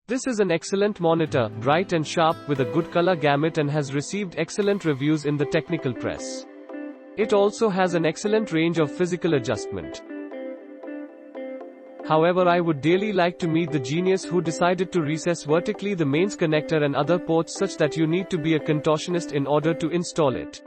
This is an excellent monitor, bright and sharp, with a good color gamut and has received excellent reviews in the technical press. It also has an excellent range of physical adjustment. However, I would dearly like to meet the genius who decided to recess vertically the mains connector and other ports such that you need to be a contortionist in order to install it.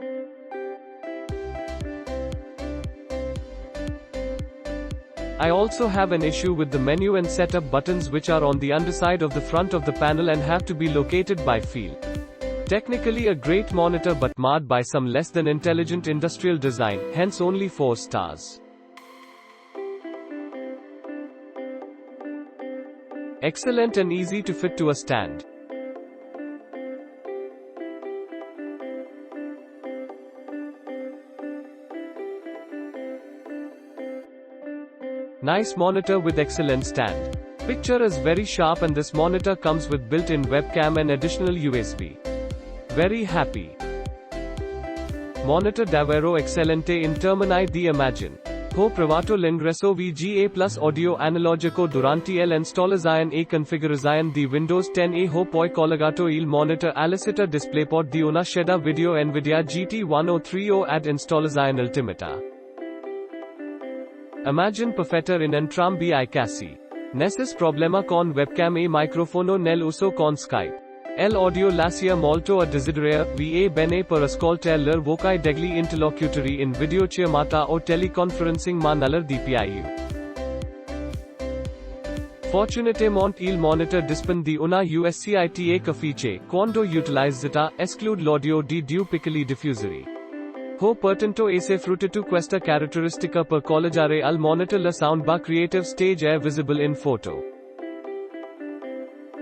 I also have an issue with the menu and setup buttons, which are on the underside of the front of the panel and have to be located by feel. Technically a great monitor, but marred by some less than intelligent industrial design, hence only 4 stars. Excellent and easy to fit to a stand. Nice monitor with excellent stand. Picture is very sharp and this monitor comes with built-in webcam and additional USB. Very happy. Monitor davvero eccellente in termini di immagine. Ho provato l'ingresso VGA plus audio analogico durante l'installazione e configurazione di Windows 10 e ho poi collegato il monitor all'uscita DisplayPort di una scheda video Nvidia GT1030 ad installazione ultimata. Immagine perfetta in entrambi I casi. Nessus problema con webcam e microfono nell'uso con Skype. L'audio lascia molto a desiderare, va bene per ascoltare le voci degli interlocutori in videochiamata o teleconferencing ma nella DPIU. Fortunatamente il monitor dispone di una USCITA cafice, quando utilizzata, esclude l'audio di 2 piccoli diffusori. Ho pertanto fruttato questa caratteristica per collegare al monitor la soundbar Creative Stage Air visible in photo.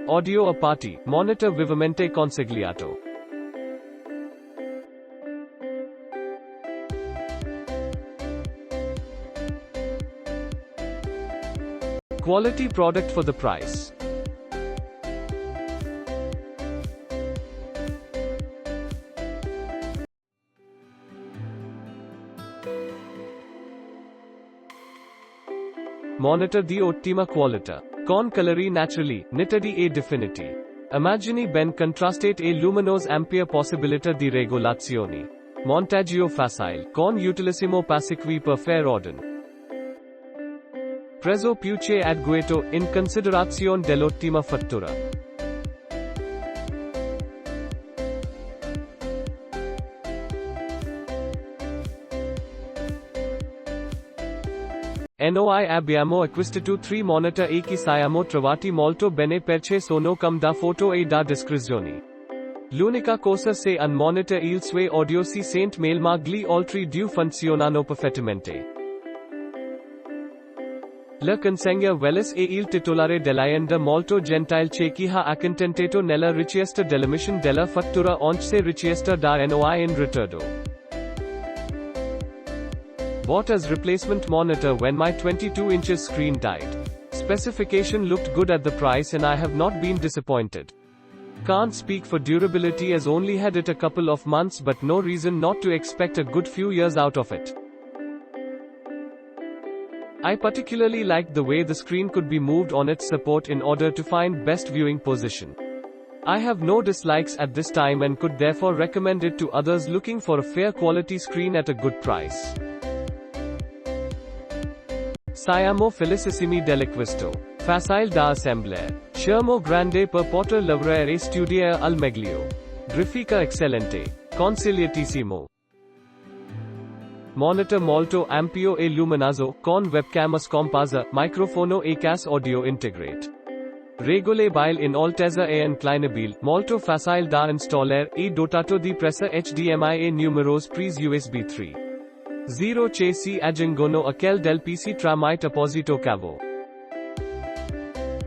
Audio a parte, monitor vivamente consigliato. Quality product for the price. Monitor di ottima qualità. Con colori naturali, nitidi e definiti. Immagini ben contrastate e luminose ampia possibilità di regolazioni. Montaggio facile, con utilissimo passequi per fare ordine. Prezzo più che adeguato, in considerazione dell'ottima fattura. Noi abbiamo acquistato 3 monitor e che siamo trovati molto bene perché sono come da foto e da descrizioni. L'unica cosa se un monitor il suo audio si sente male ma gli altri 2 funzionano perfettamente. La consegna Wellis e il titolare dell'azienda molto gentile che ha accontentato nella richiesta dell'emission della fattura onde se richiesta da noi in ritardo. Bought as replacement monitor when my 22 inches screen died. Specification looked good at the price and I have not been disappointed. Can't speak for durability as only had it a couple of months, but no reason not to expect a good few years out of it. I particularly liked the way the screen could be moved on its support in order to find best viewing position. I have no dislikes at this time and could therefore recommend it to others looking for a fair quality screen at a good price. Siamo felicissimi dell'acquisto. Facile da assemblare. Schermo grande per poter lavorare e studiare al meglio. Grafica eccellente. Consigliatissimo. Monitor molto ampio e luminoso, con webcam a scomparsa, microfono e cas audio integrate. Regolabile in altezza e inclinabile, molto facile da installare, e dotato di presa HDMI e numerose prise USB 3. 0 che si aggiungono a quel del PC tramite apposito cavo.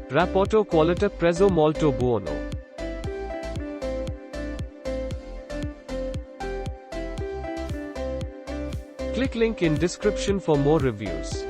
Rapporto qualità-prezzo molto buono. Click link in description for more reviews.